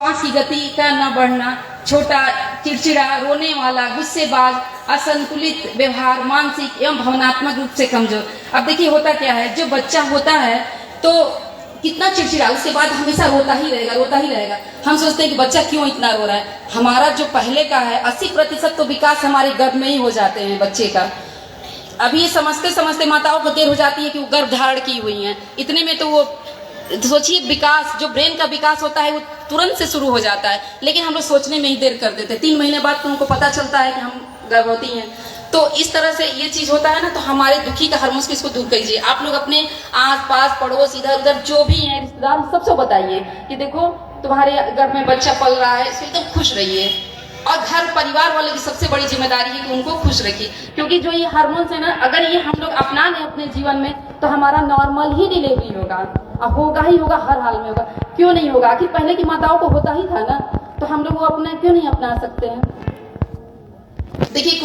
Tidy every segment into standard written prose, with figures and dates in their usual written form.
श्वास की गति का न बढ़ना, छोटा, चिड़चिड़ा, रोने वाला, गुस्सेबाज, असंतुलित व्यवहार, मानसिक एवं भावनात्मक रूप से कमजोर। अब देखिए होता क्या है, जो बच्चा होता है तो कितना चिड़चिड़ा, उसके बाद हमेशा रोता ही रहेगा। हम सोचते हैं कि बच्चा क्यों इतना रो रहा है। हमारा जो पहले का है 80% तो विकास हमारे गर्भ में ही हो जाते हैं बच्चे का। अभी ये समझते समझते माताओं को देर हो जाती है कि वो गर्भ धारण की हुई हैं, इतने में तो वो सोचिए विकास, जो ब्रेन का विकास होता है वो तुरंत से शुरू हो जाता है, लेकिन हम लोग सोचने में ही देर कर देते हैं। 3 महीने बाद तो उनको पता चलता है कि हम गर्भवती हैं। तो इस तरह से ये चीज होता है ना, तो हमारे दुखी का हार्मोन्स इसको दूर कीजिए। आप लोग अपने आस पास पड़ोस इधर उधर जो भी हैं रिश्तेदार, सबसे बताइए कि देखो तुम्हारे घर में बच्चा पल रहा है, इसको एकदम खुश रहिए। और घर परिवार वालों की सबसे बड़ी जिम्मेदारी है कि उनको खुश रखिए, क्योंकि जो ये हार्मोन्स है ना, अगर ये हम लोग अपना लें अपने जीवन में तो हमारा नॉर्मल ही डिलीवरी होगा, अब होगा ही होगा, हर हाल में होगा। क्यों नहीं होगा? कि पहले की माताओं को होता ही था ना, तो हम लोग वो अपना क्यों नहीं अपना सकते हैं? देखिए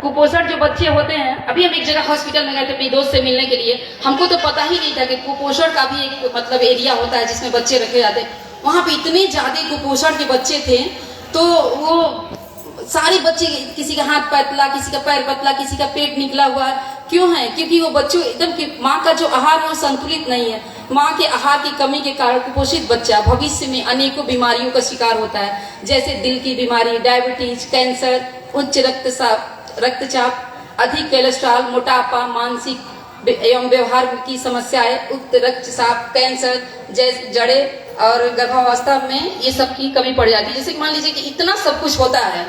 कुपोषण जो बच्चे होते हैं, अभी हम एक जगह हॉस्पिटल में गए थे अपनी दोस्त से मिलने के लिए। हमको तो पता ही नहीं था कि कुपोषण का भी एक मतलब एरिया होता है जिसमें बच्चे रखे जाते हैं। वहां पे इतने ज्यादा कुपोषण के बच्चे थे, तो वो सारे बच्चे, किसी का हाथ पतला, किसी का पैर पतला, किसी का पेट निकला हुआ है। क्यों है? क्योंकि वो बच्चों एकदम माँ का जो आहार है वो संतुलित नहीं है। माँ के आहार की कमी के कारण कुपोषित बच्चा भविष्य में अनेकों बीमारियों का शिकार होता है, जैसे दिल की बीमारी, डायबिटीज, कैंसर, उच्च रक्तचाप, अधिक कोलेस्ट्रॉल, मोटापा, मानसिक एवं व्यवहार की समस्याएं, उच्च रक्तचाप, कैंसर जैसे जड़े और गर्भावस्था में ये सब की कमी पड़ जाती है। जैसे मान लीजिए कि इतना सब कुछ होता है,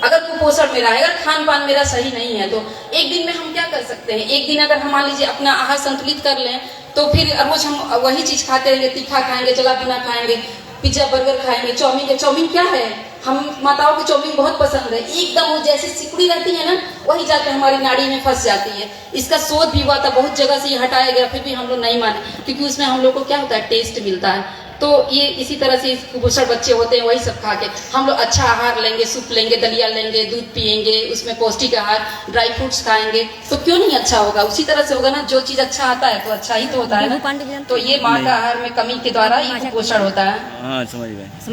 अगर कुपोषण मेरा है, अगर खान पान मेरा सही नहीं है, तो एक दिन में हम क्या कर सकते हैं? एक दिन अगर हम मान लीजिए अपना आहार संतुलित कर लें, तो फिर रोज हम वही चीज खाते रहेंगे, तीखा खाएंगे, जला बिना खाएंगे, पिज्जा बर्गर खाएंगे, चाउमीन क्या है? हम माताओं को चाउमीन बहुत पसंद है, एकदम वो जैसे सिकुड़ी रहती है ना, वही जाकर हमारी नाड़ी में फंस जाती है। इसका शोध भी हुआ था, बहुत जगह से ये हटाया गया, फिर भी हम लोग नहीं माने, क्योंकि उसमें हम लोग को क्या होता है, टेस्ट मिलता है। तो ये इसी तरह से कुपोषण बच्चे होते हैं, वही सब खा के हम लोग अच्छा आहार लेंगे, सूप लेंगे, दलिया लेंगे, दूध पियेंगे, उसमें पौष्टिक आहार, ड्राई फ्रूट्स खाएंगे, तो क्यों नहीं अच्छा होगा? उसी तरह से होगा ना, जो चीज अच्छा आता है तो अच्छा ही तो होता है ना। तो ये माँ का आहार में कमी के द्वारा ये कुपोषण होता है। समझ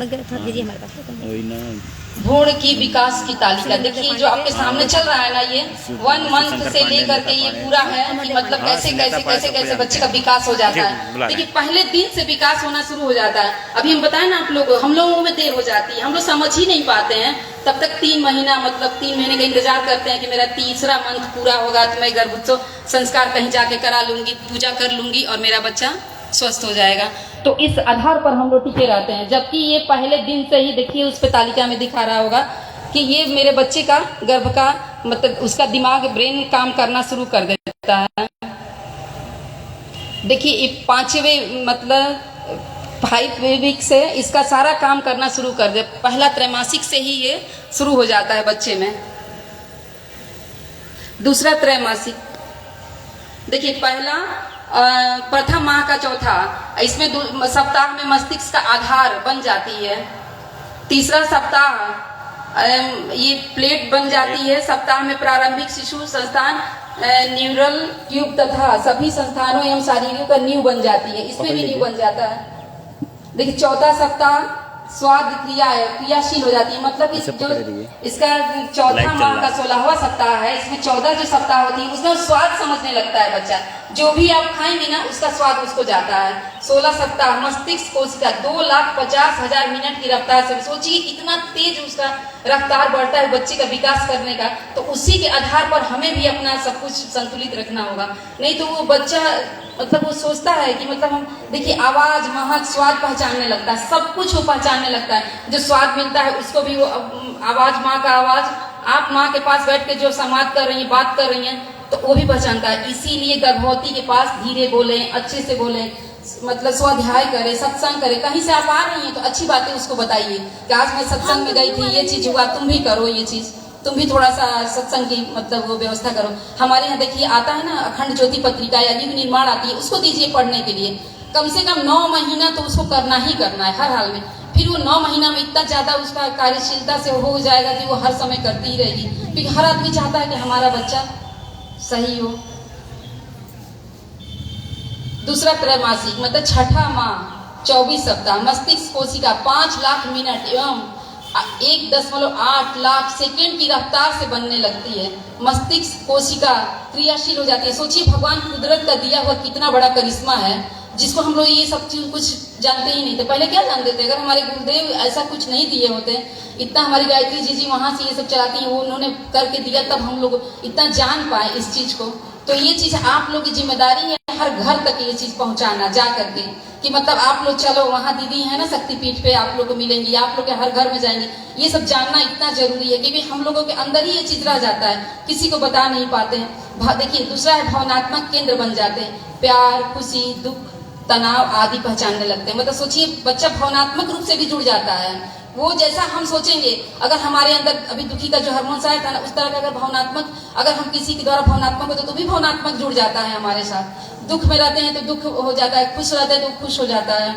गए। भ्रूण की विकास की तालिका देखिए, जो आपके सामने चल रहा है ना, ये 1 मंथ से लेकर के ये पूरा है कि मतलब कैसे बच्चे का विकास हो जाता है। देखिए पहले दिन से विकास होना शुरू हो जाता है। अभी हम बताएं ना आप लोगों, हम लोगों में देर हो जाती है, हम लोग समझ ही नहीं पाते हैं। तब तक 3 महीना मतलब 3 महीने का इंतजार करते हैं कि मेरा तीसरा मंथ पूरा होगा तो मैं गर्भोत्सव संस्कार कहीं जाके करा लूंगी, पूजा कर लूंगी और मेरा बच्चा स्वस्थ हो जाएगा। तो इस आधार पर हम लोग टिके रहते हैं, जबकि ये पहले दिन से ही देखिए उस पे तालिका में दिखा रहा होगा कि ये मेरे बच्चे का गर्भ का मतलब उसका दिमाग, ब्रेन काम करना शुरू कर देता है। देखिए ये 5वें मतलब 5 वीक से इसका सारा काम करना शुरू कर दे। पहला त्रैमासिक से ही ये शुरू हो जाता है बच्चे में। दूसरा त्रैमासिक देखिए, पहला प्रथम माह का चौथा, इसमें सप्ताह में मस्तिष्क का आधार बन जाती है। तीसरा सप्ताह ये प्लेट बन जाती है। सप्ताह में प्रारंभिक शिशु संस्थान, न्यूरल ट्यूब तथा सभी संस्थानों एवं शारीरिक का नींव बन जाती है, इसमें भी नींव बन जाता है। देखिए चौथा सप्ताह स्वाद क्रिया है, क्रियाशील हो जाती है, मतलब इस जो इसका चौथा माह का 16वां सप्ताह है, इसमें 14 जो सप्ताह होती है उसमें स्वाद समझने लगता है बच्चा। जो भी आप खाएंगे ना उसका स्वाद उसको जाता है। 16 सप्ताह मस्तिष्क कोशिका 2,50,000 मिनट की रफ्तार से, सोचिए कितना तेज उसका रफ्तार बढ़ता है बच्चे का विकास करने का। तो उसी के आधार पर हमें भी अपना सब कुछ संतुलित रखना होगा, नहीं तो वो बच्चा मतलब वो सोचता है कि मतलब हम देखिए आवाज, महक, स्वाद पहचानने लगता है, सब कुछ वो पहचानने लगता है। जो स्वाद मिलता है उसको भी वो आवाज, माँ का आवाज, आप माँ के पास बैठ के जो संवाद कर रही हैं, बात कर रही हैं, तो वो भी पहचानता है। इसीलिए गर्भवती के पास धीरे बोले, अच्छे से बोले, मतलब स्वाध्याय करे, सत्संग करे। कहीं से आप आ रही हैं तो अच्छी बातें उसको बताइए कि आज मैं सत्संग में गई थी, ये चीज हुआ, तुम भी करो ये चीज, तुम भी थोड़ा सा सत्संग की मतलब वो व्यवस्था करो। हमारे यहाँ देखिए आता है ना अखंड ज्योति पत्रिका या युग निर्माण आती है, उसको दीजिए पढ़ने के लिए। कम से कम 9 महीना तो उसको करना ही करना है हर हाल में। फिर वो 9 महीना में इतना ज्यादा उसका कार्यशीलता से हो जाएगा कि वो हर समय करती ही रहेगी, क्योंकि हर आदमी चाहता है कि हमारा बच्चा सही हो। दूसरा त्रैमासिक मतलब छठा माह 24 सप्ताह मस्तिष्क कोशिका 5 लाख मिनट एवं 1.8 लाख सेकेंड की रफ्तार से बनने लगती है। मस्तिष्क कोशिका क्रियाशील हो जाती है। सोचिए भगवान कुदरत का दिया हुआ कितना बड़ा करिश्मा है, जिसको हम लोग ये सब चीज कुछ जानते ही नहीं थे। पहले क्या जानते थे? अगर हमारे गुरुदेव ऐसा कुछ नहीं दिए होते, इतना हमारी गायत्री जी वहां से ये सब चलाती हैं, वो उन्होंने करके दिया, तब हम लोग इतना जान पाए इस चीज को। तो ये चीज आप लोग की जिम्मेदारी है, हर घर तक ये चीज पहुंचाना जा करके, कि मतलब आप लोग चलो वहाँ दीदी है ना शक्तिपीठ पे, आप लोग को मिलेंगी, आप लोग के हर घर में जाएंगे। ये सब जानना इतना जरूरी है, क्योंकि हम लोगों के अंदर ही ये चीज रह जाता है, किसी को बता नहीं पाते हैं। देखिए दूसरा है भावनात्मक केंद्र बन जाते हैं, प्यार, खुशी, दुख, तनाव आदि पहचानने लगते हैं। मतलब सोचिए बच्चा भावनात्मक रूप से भी जुड़ जाता है। वो जैसा हम सोचेंगे, अगर हमारे अंदर अभी दुखी का जो हार्मोन आया था ना, उस तरह का अगर भावनात्मक, अगर हम किसी के द्वारा भावनात्मक होते तो भी भावनात्मक जुड़ जाता है हमारे साथ। दुख में रहते हैं तो दुख हो जाता है, खुश रहते हैं तो खुश हो जाता है।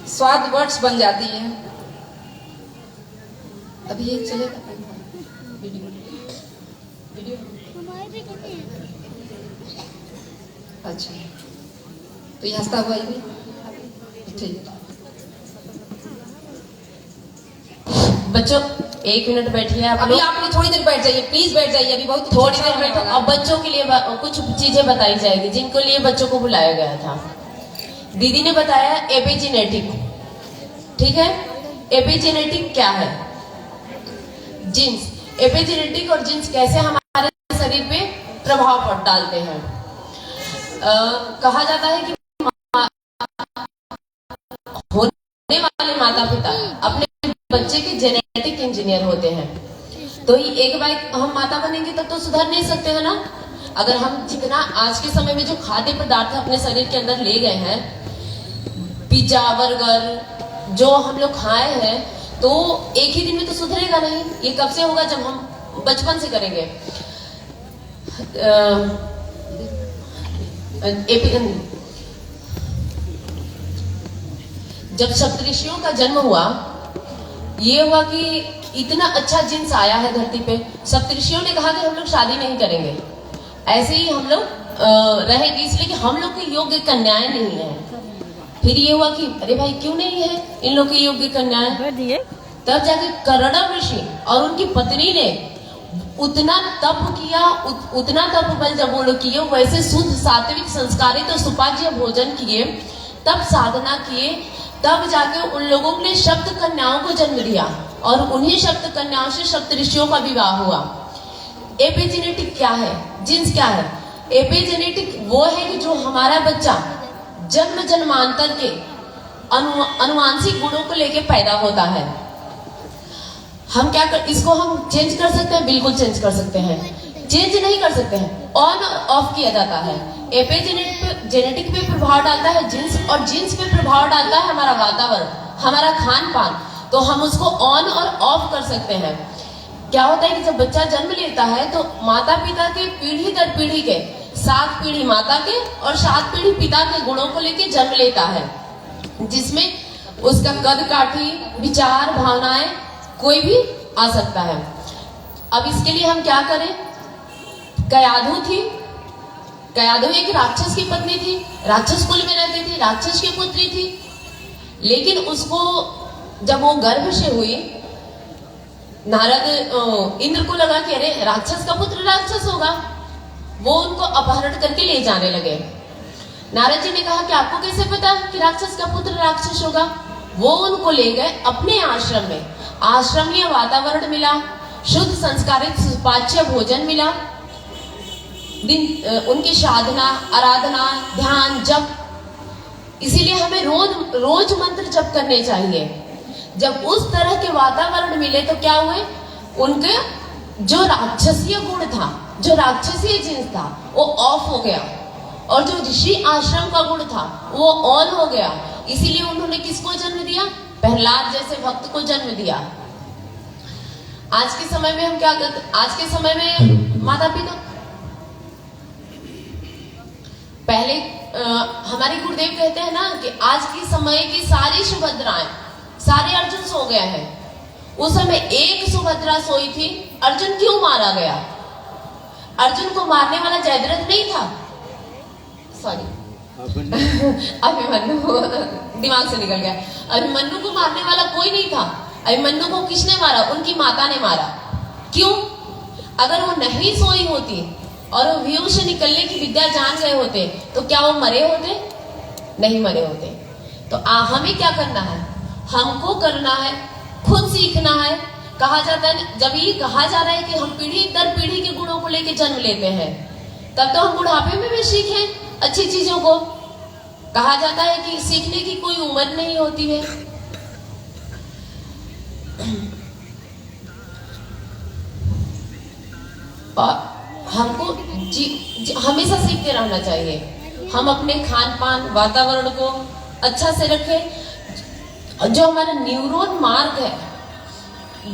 स्वाद वर्ड्स बन जाती है। अभी ये चलेगा वीडियो। अच्छा तो ये हंसता हुआ भी ठीक। बच्चों 1 मिनट बैठिए। अभी आप लोग थोड़ी देर बैठ जाइए, प्लीज बैठ जाइए, अभी बहुत थोड़ी देर बैठो। अब बच्चों के लिए कुछ चीजें बताई जाएगी जिनको लिए बच्चों को बुलाया गया था। दीदी ने बताया एपिजेनेटिक, ठीक है। एपिजेनेटिक क्या है? जीन्स। एपिजेनेटिक और जीन्स कैसे हमारे शरीर पे प्रभाव डालते हैं। कहा जाता है कि होने वाले माता पिता अपने बच्चे के जेनेटिक इंजीनियर होते हैं। तो ही एक बार हम माता बनेंगे तब तो सुधर नहीं सकते हैं ना। अगर हम जितना आज के समय में जो खाद्य पदार्थ अपने शरीर के अंदर ले गए हैं, पिज्जा, बर्गर जो हम लोग खाए हैं, तो एक ही दिन में तो सुधरेगा नहीं। ये कब से होगा? जब हम बचपन से करेंगे। जब सप्तऋषियों का जन्म हुआ, ये हुआ कि इतना अच्छा जिन्स आया है धरती पे। सप्तऋषियों ने कहा कि हम लोग शादी नहीं करेंगे, ऐसे ही हम लोग रहेंगे, इसलिए कि हम लोग के योग्य कन्याएं नहीं है। फिर ये हुआ कि अरे भाई क्यों नहीं है इन लोग की योग्य कन्याएं? तब जाके करणव ऋषि और उनकी पत्नी ने उतना तप किया, उतना तप बल जब वो लोग किए, वैसे शुद्ध सात्विक संस्कारित और सुपाच्य भोजन किए, तब साधना किए, तब जाके उन लोगों ने सप्त कन्याओं को जन्म दिया और उन्हीं सप्त कन्याओं से सप्त ऋषियों का विवाह हुआ। एपिजेनेटिक क्या है? जीन्स क्या है? एपिजेनेटिक वो है कि जो हमारा बच्चा जन्म जन्मांतर के अनुवांशिक गुणों को लेके पैदा होता है। हम क्या इसको हम चेंज कर सकते हैं? बिल्कुल चेंज कर सकते हैं। चेंज नहीं कर सकते हैं, ऑन और ऑफ किया जाता है। एपिजेनेटिक पे प्रभाव डालता है जीन्स, और जीन्स पे प्रभाव डालता है हमारा वातावरण, हमारा खान पान। तो हम उसको ऑन और ऑफ कर सकते हैं। क्या होता है कि जब बच्चा जन्म लेता है तो माता पिता के पीढ़ी दर पीढ़ी के 7 पीढ़ी माता के और 7 पीढ़ी पिता के गुणों को लेके जन्म लेता है, जिसमें उसका कद काठी, विचार, भावनाएं कोई भी आ सकता है। अब इसके लिए हम क्या करें? कयाधु थी, कयाधु एक राक्षस की पत्नी थी, राक्षस कुल में रहती थी, राक्षस की पुत्री थी। लेकिन उसको जब वो गर्भ से हुई, नारद इंद्र को लगा कि अरे राक्षस का पुत्र राक्षस होगा, वो उनको अपहरण करके ले जाने लगे। नारद जी ने कहा कि आपको कैसे पता कि राक्षस का पुत्र राक्षस होगा? वो उनको ले गए अपने आश्रम में। आश्रमीय वातावरण मिला, शुद्ध संस्कारित सुपाच्य भोजन मिला, उनकी साधना, आराधना, ध्यान, जप। इसीलिए हमें रोज मंत्र जप करने चाहिए। जब उस तरह के वातावरण मिले तो क्या हुए? उनके जो राक्षसीय गुण था, जो राक्षसीय जीन्स था, वो ऑफ हो गया, और जो ऋषि आश्रम का गुण था वो ऑन हो गया। इसीलिए उन्होंने किसको जन्म दिया? प्रहलाद जैसे भक्त को जन्म दिया। आज के समय में हम क्या करते? आज के समय में माता पिता पहले हमारे गुरुदेव कहते हैं ना कि आज के समय की सारी सुभद्राएं, सारे अर्जुन सो गए हैं। उस समय एक सुभद्रा सोई थी। अर्जुन क्यों मारा गया? अर्जुन को मारने वाला जयद्रथ नहीं था, सॉरी, अभिमन्यु दिमाग से निकल गया। अभिमन्यु को मारने वाला कोई नहीं था। अभिमन्यु को किसने मारा? उनकी माता ने मारा। क्यों? अगर वो नहीं सोई होती और वो व्यूह से निकलने की विद्या जान गए होते तो क्या वो मरे होते? नहीं मरे होते। तो हमें क्या करना है? हमको करना है, खुद सीखना है। कहा जाता है, जब ये कहा जा रहा है कि हम पीढ़ी दर पीढ़ी के गुणों को लेकर जन्म लेते हैं, तब तो हम बुढ़ापे में भी सीखें अच्छी चीजों को। कहा जाता है कि सीखने की कोई उम्र नहीं होती है। और हमको हमेशा सीखते रहना चाहिए। हम अपने खान पान वातावरण को अच्छा से रखें। जो हमारा न्यूरॉन मार्ग है,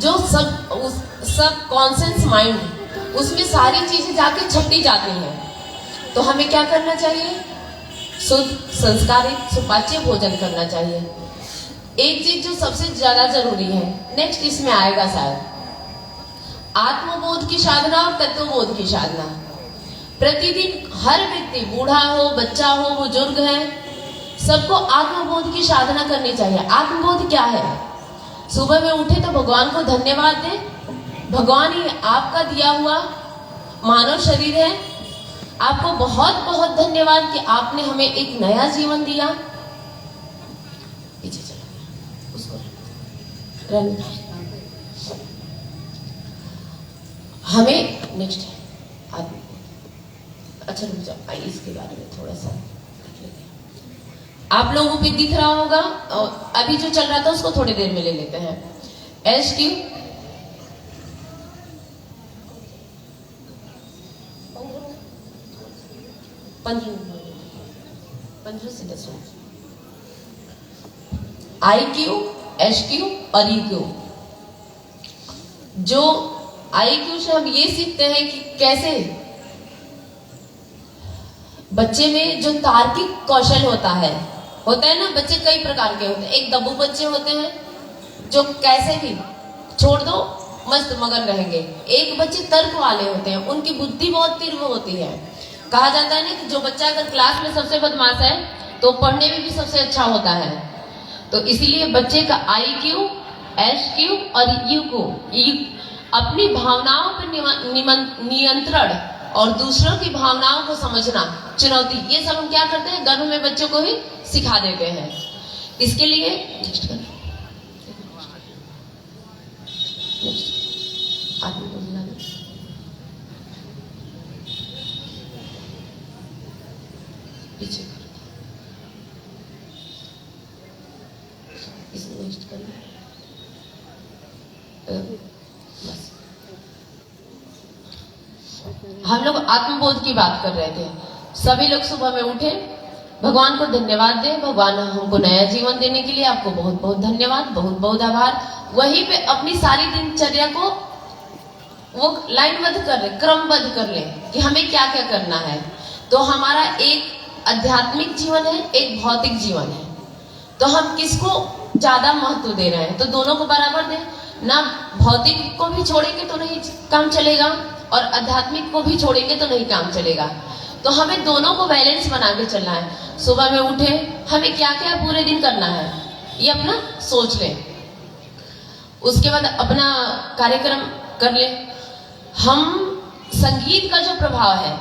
जो सब कॉन्शियस माइंड, उसमें सारी चीजें जाके छपती जाती हैं। तो हमें क्या करना चाहिए? शुद्ध संस्कारित सुपाच्य भोजन करना चाहिए। एक चीज जो सबसे ज्यादा जरूरी है, नेक्स्ट इसमें आएगा शायद, आत्मबोध की साधना और तत्वबोध की साधना। प्रतिदिन हर व्यक्ति, बूढ़ा हो, बच्चा हो, बुजुर्ग है, सबको आत्मबोध की साधना करनी चाहिए। आत्मबोध क्या है? सुबह में उठे तो भगवान को धन्यवाद दें। भगवान ही आपका दिया हुआ मानव शरीर है। आपको बहुत बहुत धन्यवाद कि आपने हमें एक नया जीवन दिया। पीछे चला उसको रन। हमें नेक्स्ट है आत्मबोध। अच्छा रुक जाओ, इसके बारे में थोड़ा सा देख लेते हैं। आप लोगों को भी दिख रहा होगा, और अभी जो चल रहा था उसको थोड़ी देर में ले लेते हैं। SQ 15 से 10 मिनट। IQ, SQ और EQ। जो IQ से हम ये सीखते हैं कि कैसे बच्चे में जो तार्किक कौशल होता है ना, बच्चे कई प्रकार के होते हैं। एक दब्बू बच्चे होते हैं जो कैसे भी छोड़ दो मस्त मगन रहेंगे। एक बच्चे तर्क वाले होते हैं, उनकी बुद्धि बहुत तीव्र होती है। कहा जाता है ना कि जो बच्चा अगर क्लास में सबसे बदमाश है तो पढ़ने में भी सबसे अच्छा होता है। तो इसीलिए बच्चे का IQ, SQ और EQ अपनी भावनाओं पर नियंत्रण और दूसरों की भावनाओं को समझना, चुनौती, ये सब हम क्या करते हैं? गर्भ में बच्चों को ही सिखा देते हैं। इसके लिए पीछे नेक्स्ट करना बस। हम लोग आत्मबोध की बात कर रहे थे। सभी लोग सुबह में उठे, भगवान को धन्यवाद दें। भगवान हमको नया जीवन देने के लिए आपको बहुत बहुत धन्यवाद, बहुत बहुत आभार। वहीं पे अपनी सारी दिनचर्या को वो लाइनबद्ध कर ले, क्रमबद्ध कर ले कि हमें क्या क्या करना है। तो हमारा एक आध्यात्मिक जीवन है, एक भौतिक जीवन है। तो हम किसको ज्यादा महत्व दे रहे हैं? तो दोनों को बराबर दें ना। भौतिक को भी छोड़ेंगे तो नहीं काम चलेगा, और आध्यात्मिक को भी छोड़ेंगे तो नहीं काम चलेगा। तो हमें दोनों को बैलेंस बना के चलना है। सुबह में उठे, हमें क्या क्या पूरे दिन करना है ये अपना सोच लें। उसके बाद अपना कार्यक्रम कर लें। हम संगीत का जो प्रभाव है,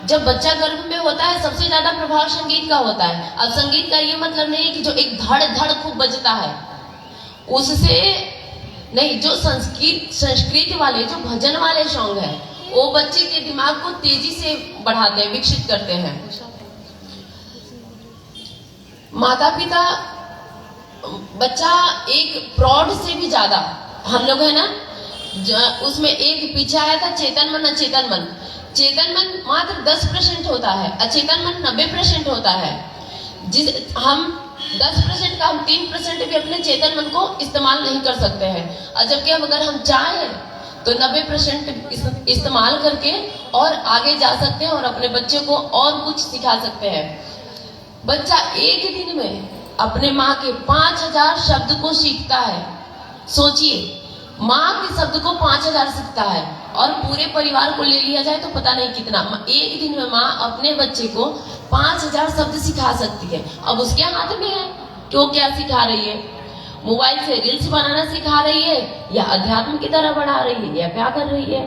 जब बच्चा गर्भ में होता है सबसे ज्यादा प्रभाव संगीत का होता है। अब संगीत का ये मतलब नहीं है कि जो एक धड़ धड़ खूब बजता है उससे नहीं, जो संस्कृत वाले, जो भजन वाले सॉन्ग है, वो बच्चे के दिमाग को तेजी से बढ़ाते हैं, विकसित करते हैं। माता पिता, बच्चा एक प्रौढ़ से भी ज्यादा, हम लोग है ना, उसमें एक पीछे आया था चेतन मन अचेतन मन। चेतन मन मात्र 10% होता है, अचेतन मन 90% होता है। हम 10% का, हम 3% भी अपने चेतन मन को इस्तेमाल नहीं कर सकते हैं। और जबकि अगर हम चाहें तो 90% इस्तेमाल करके और आगे जा सकते हैं और अपने बच्चे को और कुछ सिखा सकते हैं। बच्चा एक दिन में अपने माँ के 5000 शब्द को सीखता है। सोचिए, माँ के शब्द को 5000 सीखता है, और पूरे परिवार को ले लिया जाए तो पता नहीं कितना। एक दिन में माँ अपने बच्चे को 5000 शब्द सिखा सकती है। अब उसके हाथ में है कि वो क्या सिखा रही है। मोबाइल से रील्स बनाना सिखा रही है, या अध्यात्म की तरह बढ़ा रही है, या क्या कर रही है।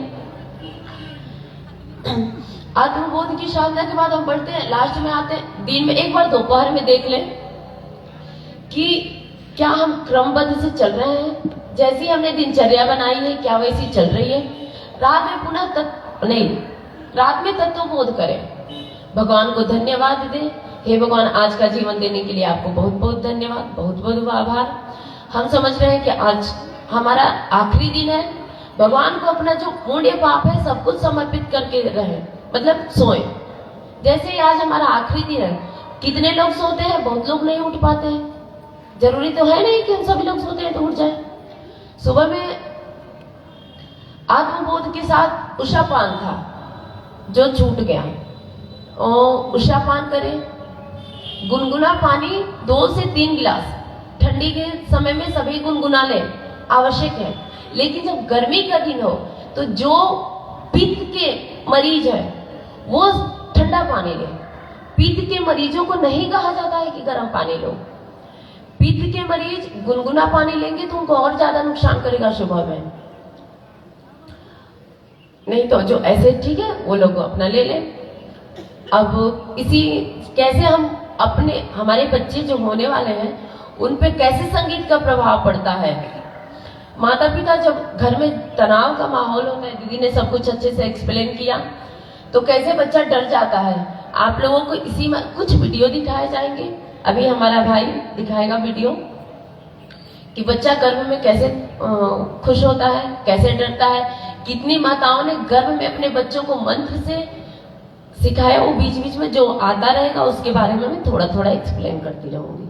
आत्मबोध की साधना के बाद हम बढ़ते हैं, लास्ट में आते हैं। दिन में एक बार दोपहर में देख लें कि क्या हम क्रमबद्ध से चल रहे हैं, जैसी हमने दिनचर्या बनाई है क्या वैसी चल रही है। रात में पुनः रात में तत्वबोध करें, भगवान को धन्यवाद दें। हे भगवान, आज का जीवन देने के लिए आपको बहुत बहुत धन्यवाद, बहुत बहुत आभार। हम समझ रहे हैं कि आज हमारा आखिरी दिन है। भगवान को अपना जो पुण्य पाप है सब कुछ समर्पित करके रहे, मतलब सोए। जैसे ही आज हमारा आखिरी दिन है, कितने लोग सोते हैं? बहुत लोग नहीं उठ पाते हैं। जरूरी तो है नहीं कि हम सभी लोग सोते हैं तो उठ जाए। सुबह में आत्मबोध के साथ उषा पान था जो छूट गया, और उषा पान करें। गुनगुना पानी 2 से 3 गिलास ठंडी के समय में सभी गुनगुना लें, आवश्यक है। लेकिन जब गर्मी का दिन हो तो जो पित्त के मरीज है वो ठंडा पानी ले। पित्त के मरीजों को नहीं कहा जाता है कि गर्म पानी लो। पित्त के मरीज गुनगुना पानी लेंगे तो उनको और ज्यादा नुकसान करेगा सुबह में। नहीं तो जो ऐसे ठीक है वो लोग अपना ले लें। अब इसी कैसे हम अपने हमारे बच्चे जो होने वाले हैं उन पे कैसे संगीत का प्रभाव पड़ता है। माता पिता जब घर में तनाव का माहौल होता है, दीदी ने सब कुछ अच्छे से एक्सप्लेन किया, तो कैसे बच्चा डर जाता है। आप लोगों को इसी में कुछ वीडियो दिखाए जाएंगे। अभी हमारा भाई दिखाएगा वीडियो कि बच्चा गर्भ में कैसे खुश होता है, कैसे डरता है। कितनी माताओं ने गर्भ में अपने बच्चों को मंत्र से सिखाया। वो बीच बीच में जो आता रहेगा उसके बारे में मैं थोड़ा थोड़ा एक्सप्लेन करती रहूंगी।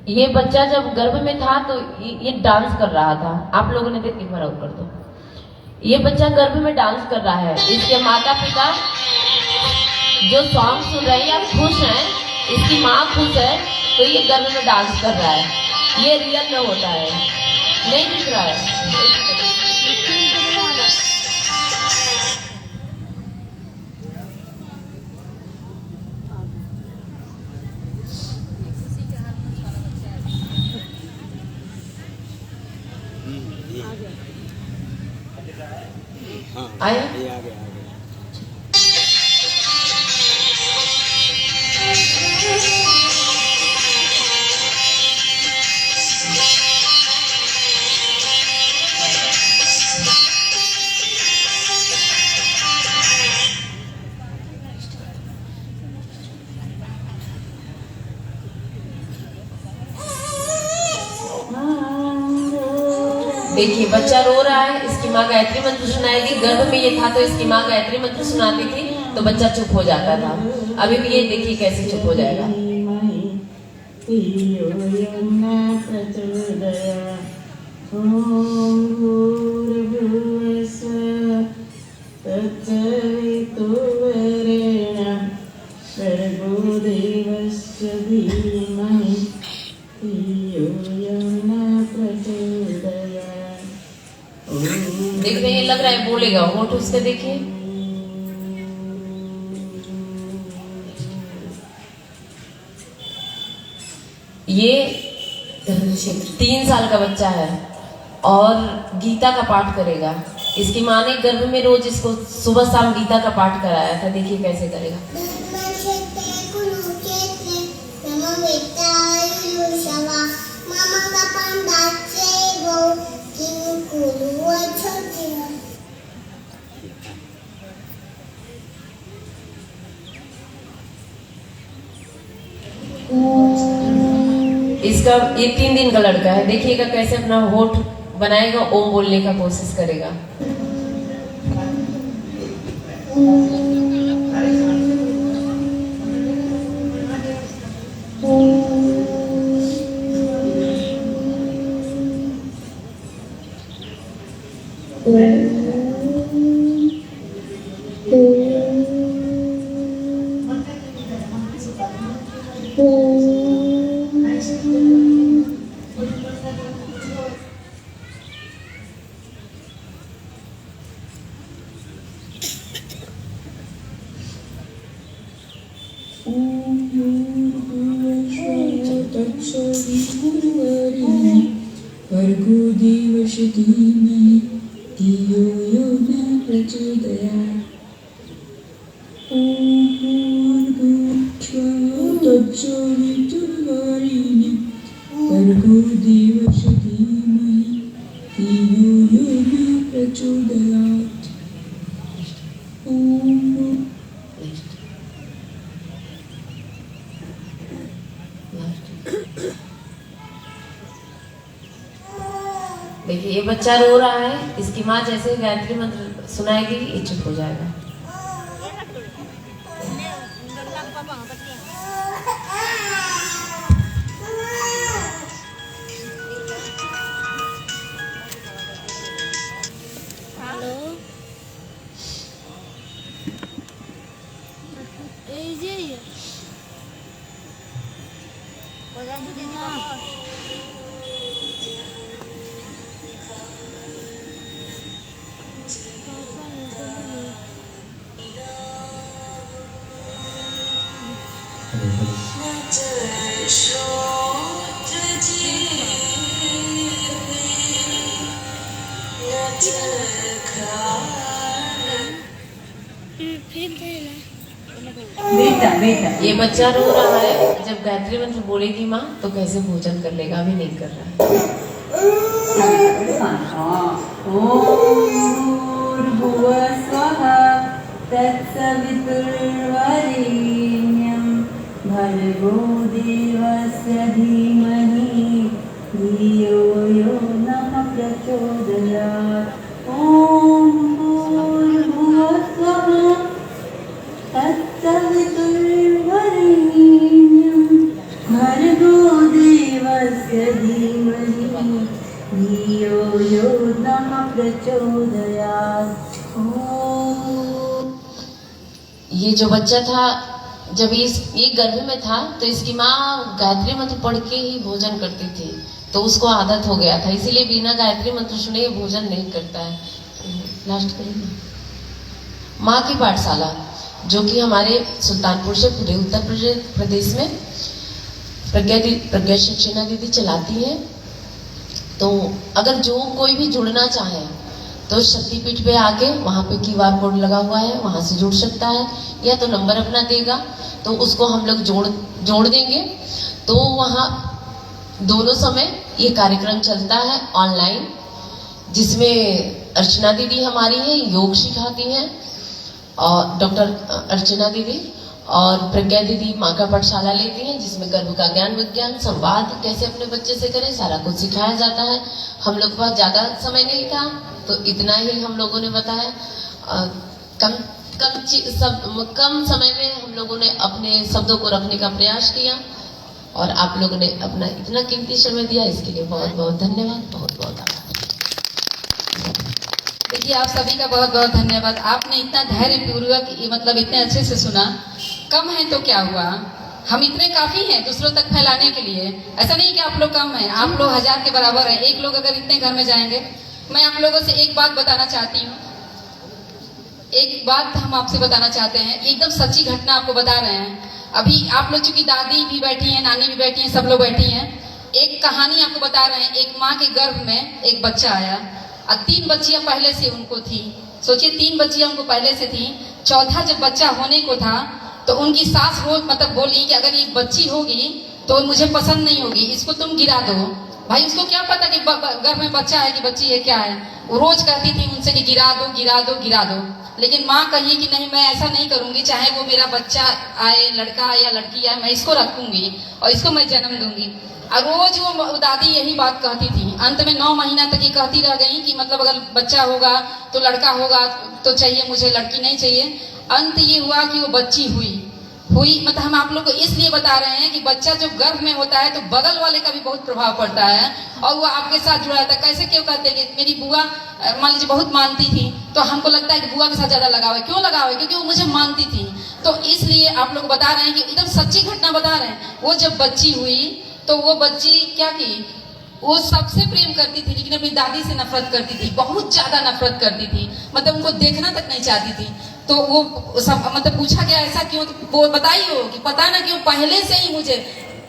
ये बच्चा जब गर्भ में था तो ये डांस कर रहा था। आप लोगों ने देखी, बार कर दो। ये बच्चा गर्भ में डांस कर रहा है। इसके माता पिता जो सॉन्ग सुन रहे हैं या खुश हैं, इसकी माँ खुश है तो ये गर्भ में डांस कर रहा है। ये रियल में होता है, नहीं दिख रहा है। आया? ये आ गया। देखिए बच्चा रो रहा है, इसकी माँ गायत्री मंत्र सुनाएगी। गर्भ में ये था तो इसकी माँ गायत्री मंत्र सुनाती थी तो बच्चा चुप हो जाता था। अभी भी ये देखिए कैसे चुप हो जाएगा। देखने ये लग रहा है बोलेगा, होठ उसके देखिए। ये 3 साल का बच्चा है और गीता का पाठ करेगा। इसकी माँ ने गर्भ में रोज इसको सुबह शाम गीता का पाठ कराया था। देखिए कैसे करेगा। इसका ये 3 दिन का लड़का है। देखिएगा कैसे अपना होठ बनाएगा, ओम बोलने का कोशिश करेगा। ॐ भूर्भुवस्सुः तत्सवितुर्वरेण्यं भर्गो देवस्य धीमहि धियो यो न प्रचोदयात्। ॐ भूर्भुवस्सुः तत्सवितुर्वरेण्यं भर्गो देवस्य धीमहि धियो यो न प्रचोदयात्। ॐ देखिए ये बच्चा रो रहा है, इसकी माँ जैसे गायत्री मंत्र सुनाएगी ये चुप हो जाएगा। हेलो এই যে প্রধান দিনা बेटा बेटा ये बच्चा रो रहा है, जब गायत्री मंत्र बोलेगी माँ तो कैसे भोजन कर लेगा, अभी नहीं कर रहा है। भूर्भुवस्सुः तत्सवितुर्वरेण्यं भर्गो देवस्य धीमहि धियो यो नः प्रचोदयात्। ॐ भूर्भुवस्सुः तत्सवितुर्वरेण्यं भर्गो देवस्य धीमहि धियो यो नः प्रचोदयात्। ये जो बच्चा था जब ये गर्भ में था तो इसकी माँ गायत्री मंत्र पढ़ के ही भोजन करती थी, तो उसको आदत हो गया था, इसीलिए बिना गायत्री मंत्र सुने भोजन नहीं करता है। लास्ट करेंगे माँ की पाठशाला, जो कि हमारे सुल्तानपुर से पूरे उत्तर प्रदेश में प्रज्ञा शिक्षणा दीदी चलाती है। तो अगर जो कोई भी जुड़ना चाहे तो शक्तिपीठ पे आके वहाँ पे QR कोड लगा हुआ है, वहाँ से जुड़ सकता है, या तो नंबर अपना देगा तो उसको हम लोग जोड़ देंगे। तो वहाँ दोनों समय ये कार्यक्रम चलता है ऑनलाइन, जिसमें अर्चना दीदी हमारी है, योग सिखाती हैं, और डॉक्टर अर्चना दीदी और प्रज्ञा दीदी माँ का पाठशाला लेती हैं, जिसमें गर्भ का ज्ञान विज्ञान संवाद कैसे अपने बच्चे से करें सारा कुछ सिखाया जाता है। हम लोग के पास ज़्यादा समय नहीं था तो इतना ही हम लोगों ने बताया। कम समय में हम लोगों ने अपने शब्दों को रखने का प्रयास किया और आप लोगों ने अपना इतना कीमती समय दिया, इसके लिए बहुत बहुत धन्यवाद, बहुत बहुत आभार। देखिए आप सभी का बहुत बहुत धन्यवाद। आपने इतना धैर्यपूर्वक मतलब इतने अच्छे से सुना। कम है तो क्या हुआ, हम इतने काफी हैं दूसरों तक फैलाने के लिए। ऐसा नहीं कि आप लोग कम हैं, आप लोग 1000 के बराबर हैं। एक लोग अगर इतने घर में जाएंगे, मैं आप लोगों से एक बात बताना चाहती हूँ, एक बात हम आपसे बताना चाहते हैं, एकदम सच्ची घटना आपको बता रहे हैं। अभी आप लोग चूंकि दादी भी बैठी हैं, नानी भी बैठी हैं, सब लोग बैठी हैं, एक कहानी आपको बता रहे हैं। एक माँ के गर्भ में एक बच्चा आया और 3 बच्चियां पहले से उनको थी। सोचिए 3 बच्चियां उनको पहले से थी। चौथा जब बच्चा होने को था तो उनकी सास रोज मतलब बोली कि अगर एक बच्ची होगी तो मुझे पसंद नहीं होगी, इसको तुम गिरा दो। भाई उसको क्या पता कि गर्भ में बच्चा है कि बच्ची है क्या है। वो रोज कहती थी उनसे कि गिरा दो गिरा दो गिरा दो, लेकिन माँ कही कि नहीं मैं ऐसा नहीं करूंगी, चाहे वो मेरा बच्चा आए, लड़का या लड़की आए, मैं इसको रखूंगी और इसको मैं जन्म दूंगी। और रोज वो दादी यही बात कहती थी। अंत में 9 महीना तक ये कहती रह गई कि मतलब अगर बच्चा होगा तो लड़का होगा तो चाहिए मुझे, लड़की नहीं चाहिए। अंत ये हुआ कि वो बच्ची हुई। मतलब हम आप लोग को इसलिए बता रहे हैं कि बच्चा जब गर्भ में होता है तो बगल वाले का भी बहुत प्रभाव पड़ता है और वो आपके साथ जुड़ा रहता है। कैसे क्यों कहते हैं कि मेरी बुआ मान लीजिए बहुत मानती थी, तो हमको लगता है कि बुआ के साथ ज्यादा लगाव है। क्यों लगाव है? क्योंकि वो मुझे मानती थी। तो इसलिए आप लोग बता रहे हैं कि एकदम सच्ची घटना बता रहे हैं। वो जब बच्ची हुई तो वो बच्ची क्या की, वो सबसे प्रेम करती थी लेकिन अपनी दादी से नफरत करती थी, बहुत ज्यादा नफरत करती थी, मतलब उनको देखना तक नहीं चाहती थी। तो वो सब मतलब पूछा गया ऐसा क्यों, तो वो बताइए कि पता ना क्यों पहले से ही मुझे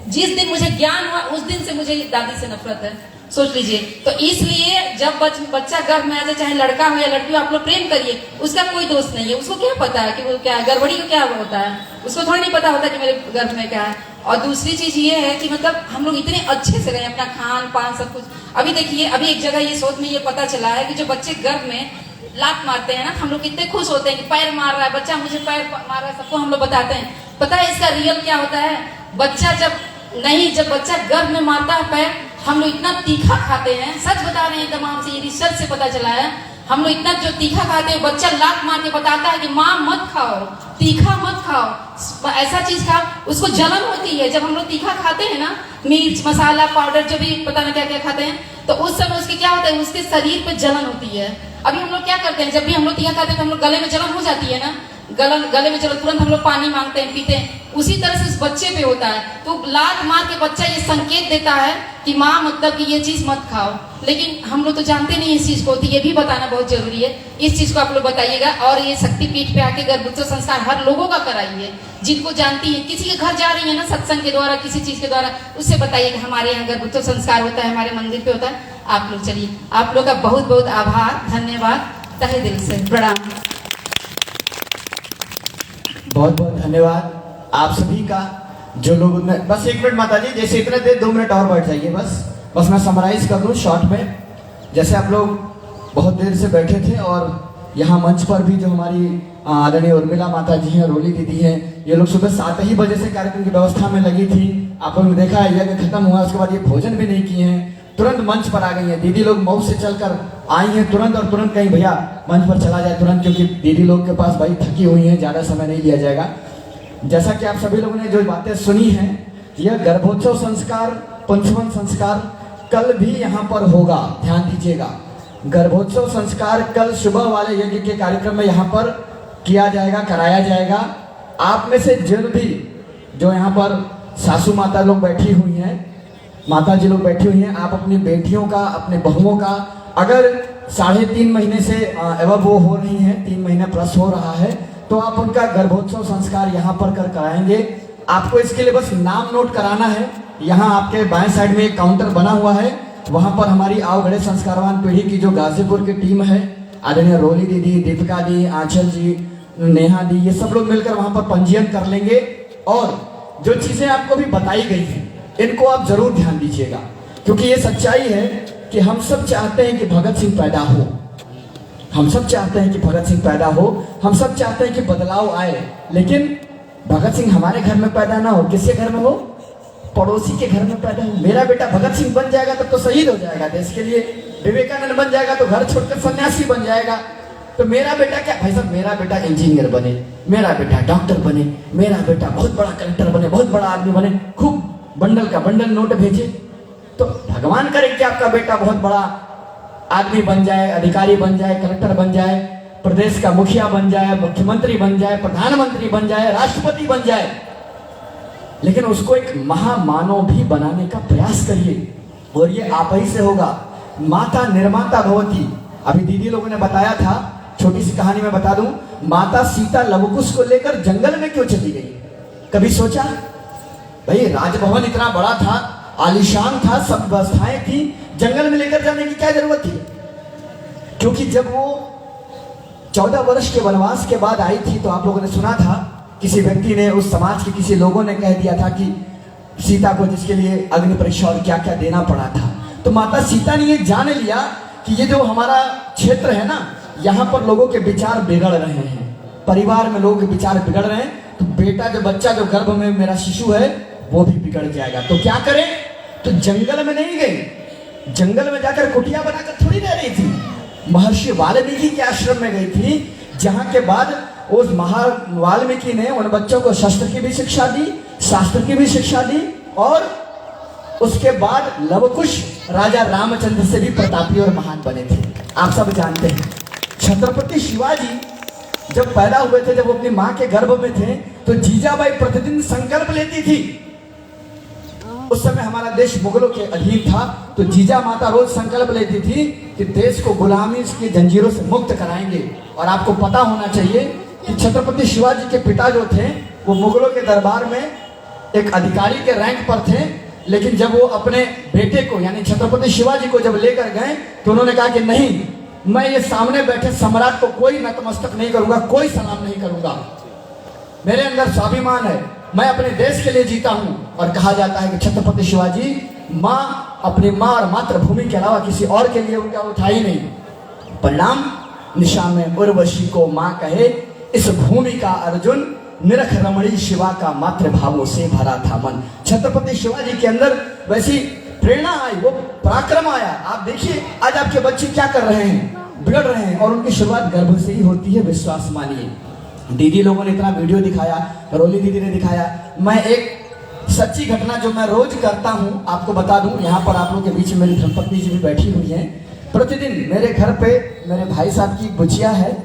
जिस दिन मुझे ज्ञान हुआ उस दिन से मुझे दादी से नफरत है, सोच लीजिए। तो इसलिए जब बच्चा गर्भ में आ जाए, चाहे लड़का हो या लड़की हो, आप लोग प्रेम करिए, उसका कोई दोष नहीं है। उसको क्या पता है कि वो क्या है, गड़बड़ी को क्या होता है, उसको थोड़ा नहीं पता होता कि मेरे गर्भ में क्या है। और दूसरी चीज ये है कि मतलब हम लोग इतने अच्छे से रहे, अपना खान पान सब कुछ। अभी देखिए, अभी एक जगह ये शोध में ये पता चला है कि जो बच्चे गर्भ में लात मारते हैं ना, हम लोग कितने खुश होते हैं कि पैर मार रहा है बच्चा, मुझे पैर मार रहा है, सबको हम लोग बताते हैं। पता है इसका रियल क्या होता है? बच्चा जब बच्चा गर्भ में मारता है पैर, हम लोग इतना तीखा खाते हैं, सच बता रहे हैं तमाम से, ये रिसर्च से पता चला है। हम लोग इतना जो तीखा खाते हैं, बच्चा लात मार के बताता है कि माँ मत खाओ, तीखा मत खाओ, ऐसा चीज खाओ, उसको जलन होती है। जब हम लोग तीखा खाते हैं ना, मिर्च मसाला पाउडर जो भी पता ना क्या क्या खाते हैं, तो उस समय उसके क्या होता है, उसके शरीर पे जलन होती है। अभी हम लोग क्या करते हैं, जब भी हम लोग तीखा खाते हैं तो हम लोग गले में जलन हो जाती है ना, गले में जलन, तुरंत हम लोग पानी मांगते हैं, पीते हैं। उसी तरह से इस बच्चे पे होता है। तो लात मार के बच्चा ये संकेत देता है कि माँ मतलब कि ये चीज मत खाओ, लेकिन हम लोग तो जानते नहीं इस चीज को, तो ये भी बताना बहुत जरूरी है। इस चीज को आप लोग बताइएगा। और ये शक्तिपीठ पे आके गर्भोत्सव संस्कार हर लोगों का कराइए, जिनको जानती है। किसी के घर जा रही है ना सत्संग के द्वारा, किसी चीज के द्वारा, उससे बताइए कि हमारे यहाँ गर्भोत्सव संस्कार होता है, हमारे मंदिर पे होता है। आप लोग चलिए, आप लोग का बहुत बहुत आभार, धन्यवाद, तहे दिल से प्रणाम। बहुत बहुत धन्यवाद आप सभी का, जो लोग ने, बस एक मिनट माता जी, जैसे इतने देर 2 मिनट और बैठ जाइए, बस मैं समराइज कर दूं शॉर्ट में। जैसे आप लोग बहुत देर से बैठे थे और यहाँ मंच पर भी जो हमारी आदरणीय उर्मिला माता जी हैं, रोली दीदी हैं, ये लोग सुबह 7 ही बजे से कार्यक्रम की व्यवस्था में लगी थी। आप लोगों ने देखा है, यज्ञ खत्म हुआ उसके बाद ये भोजन भी नहीं किए हैं, तुरंत मंच पर आ गई हैं। दीदी लोग मऊ से चलकर आई हैं तुरंत, और तुरंत कहीं भैया मंच पर चला जाए तुरंत, क्योंकि दीदी लोग के पास भाई थकी हुई हैं, ज़्यादा समय नहीं लिया जाएगा। जैसा कि आप सभी लोगों ने जो बातें सुनी हैं, यह गर्भोत्सव संस्कार, पंचमन संस्कार कल भी यहाँ पर होगा, ध्यान दीजिएगा। गर्भोत्सव संस्कार कल सुबह वाले यज्ञ के कार्यक्रम में यहाँ पर किया जाएगा, कराया जाएगा। आप में से जो यहाँ पर सासू माता लोग बैठी हुई हैं, माता जी लोग बैठी हुई हैं, आप अपनी बेटियों का, अपने बहुओं का, अगर 3.5 महीने से एवं वो हो रही हैं, 3 महीने प्लस हो रहा है, तो आप उनका गर्भोत्सव संस्कार यहाँ पर कराएंगे। आपको इसके लिए बस नाम नोट कराना है। यहाँ आपके बाएं साइड में एक काउंटर बना हुआ है, वहाँ पर हमारी आवगढ़े संस्कारवान पीढ़ी की जो गाजीपुर की टीम है, आदरणीय रोली दीदी, दीपिका दी, आंचल जी, नेहा दी, ये सब लोग मिलकर वहाँ पर पंजीयन कर लेंगे। और जो चीज़ें आपको भी बताई गई हैं, इनको आप जरूर ध्यान दीजिएगा, क्योंकि ये सच्चाई है कि हम सब चाहते हैं कि भगत सिंह पैदा हो, हम सब चाहते हैं कि भगत सिंह पैदा हो, हम सब चाहते हैं कि बदलाव आए, लेकिन भगत सिंह हमारे घर में पैदा ना हो, किसके घर में हो? पड़ोसी के घर में पैदा हो। मेरा बेटा भगत सिंह बन जाएगा तब तो शहीद हो जाएगा देश के लिए, विवेकानंद बन जाएगा तो घर छोड़कर सन्यासी बन जाएगा। तो मेरा बेटा क्या, भाई साहब मेरा बेटा इंजीनियर बने, मेरा बेटा डॉक्टर बने, मेरा बेटा बहुत बड़ा कलेक्टर बने, बहुत बड़ा आदमी बने, खूब बंडल का बंडल नोट भेजे। तो भगवान करे कि आपका बेटा बहुत बड़ा आदमी बन जाए, अधिकारी बन जाए, कलेक्टर बन जाए, प्रदेश का मुखिया बन जाए, मुख्यमंत्री बन जाए, प्रधानमंत्री बन जाए, राष्ट्रपति बन जाए, लेकिन उसको एक महामानव भी बनाने का प्रयास करिए, और ये आप ही से होगा। माता निर्माता भवती। अभी दीदी लोगों ने बताया था, छोटी सी कहानी में बता दूं, माता सीता लवकुश को लेकर जंगल में क्यों चली गई? कभी सोचा? भाई राजभवन इतना बड़ा था, आलीशान था, सब व्यवस्थाएं थी, जंगल में लेकर जाने की क्या जरूरत थी? क्योंकि जब वो 14 वर्ष के वनवास के बाद आई थी, तो आप लोगों ने सुना था, किसी व्यक्ति ने, उस समाज के किसी लोगों ने कह दिया था कि सीता को, जिसके लिए अग्नि परीक्षा और क्या क्या देना पड़ा था। तो माता सीता ने ये जान लिया कि ये जो हमारा क्षेत्र है ना, यहाँ पर लोगों के विचार बिगड़ रहे हैं, परिवार में लोगों के विचार बिगड़ रहे हैं, तो बेटा जो बच्चा जो गर्भ में मेरा शिशु है वो भी बिगड़ जाएगा। तो क्या करें? तो जंगल में नहीं गई, जंगल में जाकर कुटिया बनाकर थोड़ी रह रही थी, महर्षि वाल्मीकि के आश्रम में गई थी, जहाँ के बाद उस वाल्मीकि ने उन बच्चों को शस्त्र की भी शिक्षा दी, शास्त्र की भी शिक्षा दी, और उसके बाद लवकुश राजा रामचंद्र से भी प्रतापी और महान बने थे। आप सब जानते हैं, छत्रपति शिवाजी जब पैदा हुए थे, जब वो अपनी माँ के गर्भ में थे, तो जीजाबाई प्रतिदिन संकल्प लेती थी। उस समय हमारा देश मुगलों के अधीन था, तो जीजा माता रोज संकल्प लेती थी कि देश को गुलामी की जंजीरों से मुक्त कराएंगे। और आपको पता होना चाहिए कि छत्रपति शिवाजी के पिता जो थे वो मुगलों के दरबार में एक अधिकारी के रैंक पर थे, लेकिन जब वो अपने बेटे को यानी छत्रपति शिवाजी को जब लेकर गए तो उन्होंने कहा कि नहीं, मैं ये सामने बैठे सम्राट को कोई नतमस्तक नहीं करूंगा, कोई सलाम नहीं करूंगा। मेरे अंदर स्वाभिमान है, मैं अपने देश के लिए जीता हूं। और कहा जाता है कि छत्रपति शिवाजी अपनी माँ और मातृभूमि के अलावा किसी और के लिए उनका उठा ही नहीं। परिणाम निशा में उर्वशी को माँ कहे, इस भूमि का अर्जुन निरख रमणी शिवा का मातृभावों से भरा था मन। छत्रपति शिवाजी के अंदर वैसी प्रेरणा आई, वो पराक्रम आया। आप देखिए आज आपके बच्चे क्या कर रहे हैं, बिगड़ रहे हैं, और उनकी शुरुआत गर्भ से ही होती है, विश्वास मानिए। दीदी लोगों ने इतना वीडियो दिखाया, रोली दीदी ने दिखाया। मैं एक सच्ची घटना जो मैं रोज करता हूं आपको बता दूं, यहाँ पर आप लोग के बीच में मेरी धर्मपत्नी जी भी बैठी हुई हैं। प्रतिदिन मेरे घर पे मेरे भाई साहब की बुचिया है,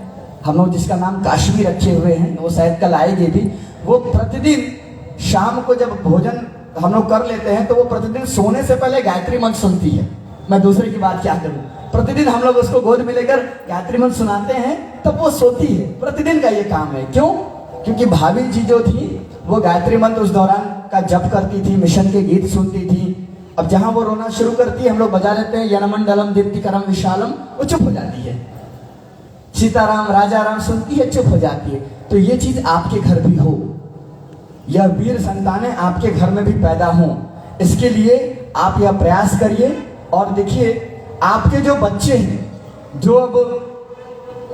हम लोग जिसका नाम काशवी रखे हुए हैं, वो शायद कल आएगी भी। वो प्रतिदिन शाम को जब भोजन हम लोग कर लेते हैं तो वो प्रतिदिन सोने से पहले गायत्री मंत्र सुनती है। मैं दूसरे की बात क्या करूं, प्रतिदिन हम लोग उसको गोद में लेकर गायत्री मंत्र सुनाते हैं तब वो सोती है। प्रतिदिन का ये काम है। क्यों? क्योंकि भाभी जी जो थी वो गायत्री मंत्र उस दौरान का जप करती थी, मिशन के गीत सुनती थी। अब जहां वो रोना शुरू करती है, हम लोग बजा देते हैं यनमंडलम दीप्तिकरम विशालम, वो चुप हो जाती है। सीताराम राजा राम सुनती है, चुप हो जाती है। तो ये चीज आपके घर भी हो, यह वीर संतानें आपके घर में भी पैदा हों, इसके लिए आप यह प्रयास करिए। और देखिए आपके जो बच्चे हैं जो अब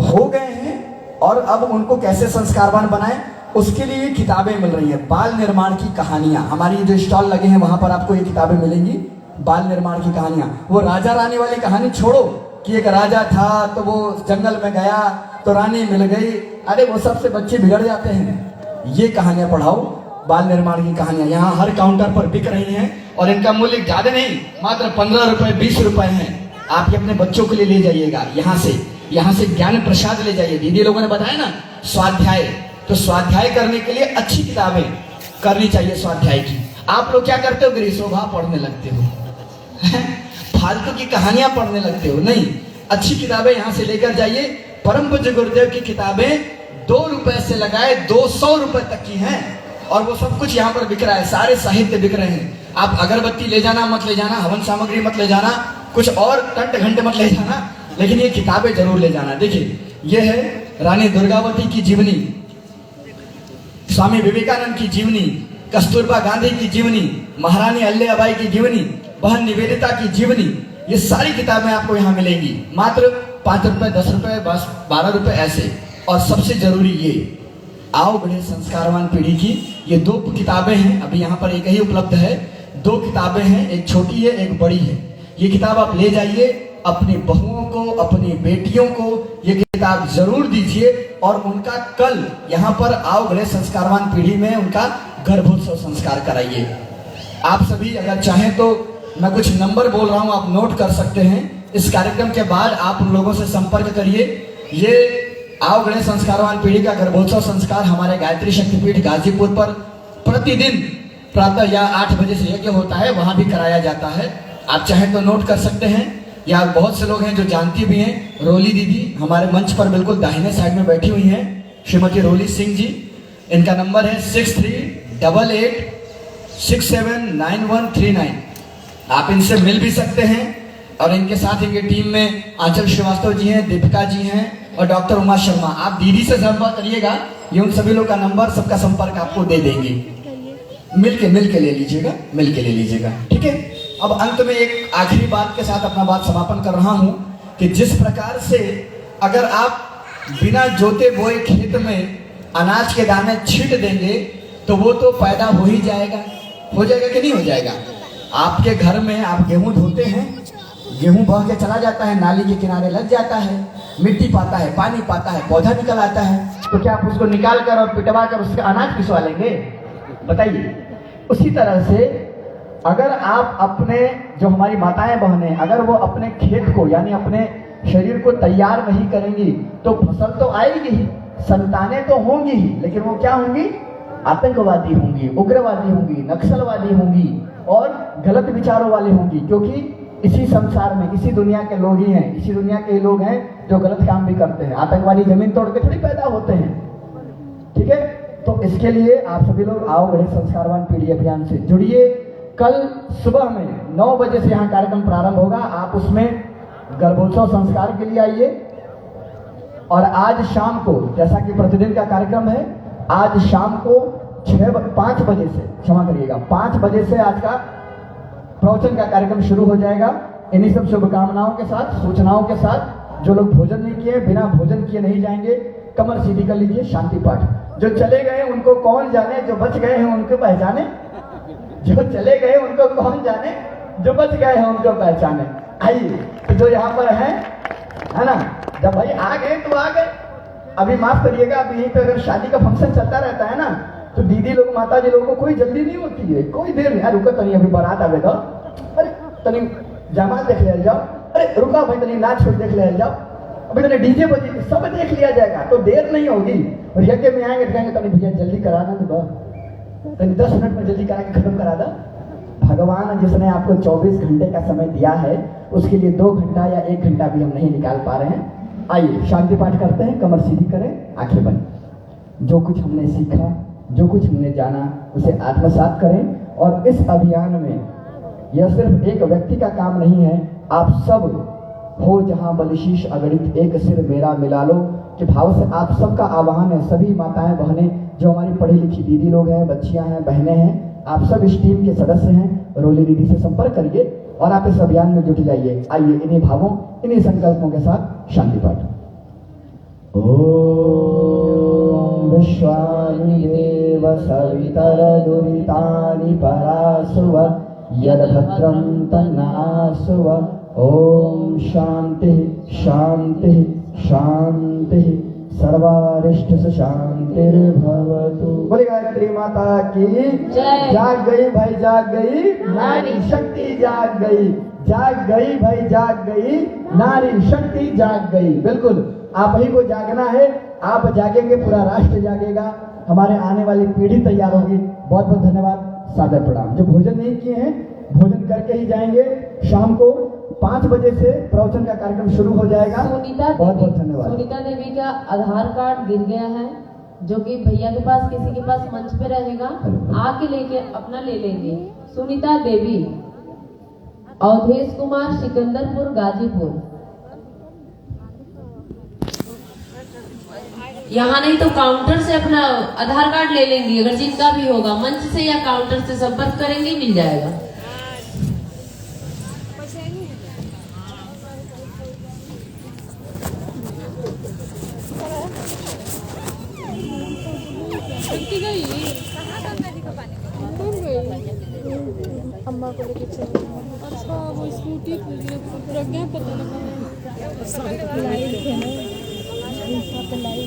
हो गए हैं और अब उनको कैसे संस्कारवान बनाएं, उसके लिए किताबें मिल रही हैं। बाल निर्माण की कहानियां, हमारी जो स्टॉल लगे हैं वहां पर आपको ये किताबें मिलेंगी, बाल निर्माण की कहानियां। वो राजा रानी वाली कहानी छोड़ो कि एक राजा था तो वो जंगल में गया तो रानी मिल गई, अरे वो सबसे बच्चे बिगड़ जाते हैं। ये कहानियां पढ़ाओ, बाल निर्माण की कहानियां यहाँ हर काउंटर पर बिक रही हैं और इनका मूल्य ज्यादा नहीं, मात्र 15 रुपए 20 रुपए हैं। आप ये अपने बच्चों के लिए ले जाइएगा, यहाँ से ज्ञान प्रसाद ले जाइए। दीदी लोगों ने बताया ना स्वाध्याय, तो स्वाध्याय करने के लिए अच्छी किताबें करनी चाहिए स्वाध्याय की। आप लोग क्या करते हो, गिरिशोभा पढ़ने लगते हो, फालतू की कहानियां पढ़ने लगते हो। नहीं, अच्छी किताबें यहाँ से लेकर जाइए। परम पूज्य गुरुदेव की किताबें 2 रुपए से लगाए 200 रुपए तक की हैं और वो सब कुछ यहाँ पर बिक रहा है, सारे साहित्य बिक रहे हैं। आप अगरबत्ती ले जाना मत ले जाना, हवन सामग्री मत ले जाना, कुछ और कंठ घंटे मत ले जाना, लेकिन ये किताबें जरूर ले जाना। देखिए ये है रानी दुर्गावती की जीवनी, स्वामी विवेकानंद की जीवनी, कस्तूरबा गांधी की जीवनी, महारानी अल्लाबाई की जीवनी, बहन निवेदिता की जीवनी। ये सारी किताबें आपको यहाँ मिलेंगी मात्र 5 रुपए 10 रुपए 12 रुपए ऐसे। और सबसे जरूरी ये आओ बढ़े संस्कारवान पीढ़ी की ये 2 किताबें हैं, अभी यहाँ पर एक ही उपलब्ध है। 2 किताबें हैं, एक छोटी है एक बड़ी है। ये किताब आप ले जाइए, अपनी बहुओं को अपनी बेटियों को ये किताब जरूर दीजिए और उनका कल यहाँ पर आओ बढ़े संस्कारवान पीढ़ी में उनका गर्भोत्सव संस्कार कराइए। आप सभी अगर चाहें तो मैं कुछ नंबर बोल रहा हूँ, आप नोट कर सकते हैं। इस कार्यक्रम के बाद आप उन लोगों से संपर्क करिए। ये आओ गणेश संस्कारवान पीढ़ी का गर्भोत्सव संस्कार हमारे गायत्री शक्तिपीठ गाजीपुर पर प्रतिदिन प्रातः या 8 बजे से यज्ञ होता है, वहां भी कराया जाता है। आप चाहें तो नोट कर सकते हैं, या बहुत से लोग हैं जो जानती भी हैं। रोली दीदी हमारे मंच पर बिल्कुल दाहिने साइड में बैठी हुई हैं, श्रीमती रोली सिंह जी। इनका नंबर है 6388679139। आप इनसे मिल भी सकते हैं। और इनके साथ इनकी टीम में आंचल श्रीवास्तव जी हैं, दीपिका जी हैं और डॉक्टर उमा शर्मा। आप दीदी से संपर्क करिएगा, ये उन सभी लोग का नंबर सबका संपर्क आपको दे देंगे। मिल के ले लीजिएगा, ठीक है। अब अंत में एक आखिरी बात के साथ अपना बात समापन कर रहा हूं कि जिस प्रकार से अगर आप बिना जोते बोए खेत में अनाज के दाने छींट देंगे तो वो तो पैदा हो ही जाएगा, कि नहीं हो जाएगा। आपके घर में आप गेहूं धोते हैं, गेहूं बह के चला जाता है, नाली के किनारे लग जाता है, मिट्टी पाता है, पानी पाता है, पौधा निकल आता है, तो क्या आप उसको निकाल कर और पिटवा कर उसका अनाज पिसवा लेंगे? बताइए। उसी तरह से अगर आप अपने जो हमारी माताएं बहनें अगर वो अपने खेत को यानी अपने शरीर को तैयार नहीं करेंगी तो फसल तो आएगी ही, संतानें तो होंगी ही, लेकिन वो क्या होंगी? आतंकवादी होंगी, उग्रवादी होंगी, नक्सलवादी होंगी और गलत विचारों वाली होंगी। क्योंकि इसी संसार में इसी दुनिया के लोग ही हैं, इसी दुनिया के लोग हैं जो गलत काम भी करते हैं। आतंकवादी जमीन तोड़ के थोड़ी पैदा होते हैं, ठीक है। तो इसके लिए आप सभी लोग आओ गणेश संस्कारवान पीढ़ी अभियान से जुड़िए। कल सुबह में 9 बजे से यहाँ कार्यक्रम प्रारंभ होगा। आप उसमें गर्भोत्सव संस्कार के लिए आइए। और आज शाम को, जैसा कि प्रतिदिन का कार्यक्रम है, आज शाम को 5 बजे से, क्षमा करिएगा, 5 बजे से आज का प्रवचन का कार्यक्रम शुरू हो जाएगा। इन्हीं सब शुभकामनाओं के साथ, सूचनाओं के साथ, जो लोग भोजन नहीं किए, बिना भोजन किए नहीं जाएंगे, कमर सीधी कर लीजिए। शांति पाठ। जो चले गए उनको कौन जाने, जो बच गए हैं उनको पहचाने। जो चले गए उनको कौन जाने, जो बच गए हैं उनको पहचाने। आइए, तो जो यहाँ पर है ना, जब भाई आ गए तो आ गए। अभी माफ करिएगा, अब यहीं पे अगर शादी का फंक्शन चलता रहता है ना, तो दीदी लोग, माता जी लोगों को कोई जल्दी नहीं होती है, कोई देर नहीं। रुको तनी, अभी बारात आवे तो, अरे तनी जमात देख ले जाओ, अरे रुका भाई तनी नाच छोड़ देख ले जाओ, अभी तनी डीजे बजे, सब देख लिया जाएगा, तो देर नहीं होगी। और यज्ञ में आएंगे तो कहेंगे तनी भैया जल्दी कराना, तो तनी 10 मिनट में जल्दी करा के खत्म करा दो। भगवान जिसने आपको 24 घंटे का समय दिया है, उसके लिए 2 घंटा या 1 घंटा भी हम नहीं निकाल पा रहे हैं। आइए शांति पाठ करते हैं, कमर सीधी करें, आंखें बंद। जो कुछ हमने सीखा, जो कुछ हमने जाना, उसे आत्मसात करें। और इस अभियान में यह सिर्फ एक व्यक्ति का काम नहीं है, आप सब हो जहां बलिशीश अगणित एक सिर मेरा मिला लो के भाव से आप सबका आह्वान है। सभी माताएं बहनें, जो हमारी पढ़ी लिखी दीदी लोग हैं, बच्चियां हैं, बहनें हैं, आप सब इस टीम के सदस्य हैं। रोली दीदी से संपर्क करिए और आप इस अभियान में जुट जाइए। आइए इन्हीं भावों, इन्हीं संकल्पों के साथ शांति पाठ। ओम विश्वानि देव सवितरदुरितानि परासुव यद्भद्रं तन्नासुव। ओम शांति शांति शांति सर्वारिष्ट शांतिर्भवतु। बोले गायत्री माता की जय। जाग गई भाई, जाग गई नारी शक्ति, जाग गई, जाग गई भाई, जाग गई नारी शक्ति, जाग गई। बिल्कुल आप ही को जागना है। आप जागेंगे, पूरा राष्ट्र जागेगा, हमारे आने वाली पीढ़ी तैयार होगी। बहुत बहुत धन्यवाद, सादर प्रणाम। जो भोजन नहीं किए हैं, भोजन करके ही जाएंगे। शाम को 5 बजे से प्रवचन का कार्यक्रम शुरू हो जाएगा। बहुत बहुत धन्यवाद। सुनीता देवी का आधार कार्ड गिर गया है, जो कि भैया के पास, किसी के पास मंच पे रहेगा, आके लेके अपना ले लेंगे। सुनीता देवी, अवधेश कुमार, सिकंदरपुर, गाजीपुर। यहाँ नहीं तो काउंटर से अपना आधार कार्ड ले लेंगी, अगर जिनका भी होगा, मंच से या काउंटर से संपर्क करेंगे, मिल जाएगा। अम्मा को लेके चली। अच्छा वो स्कूटी प्रज्ञा पता नहीं लाइव थे ना, इंस्टा पे लाइव ना।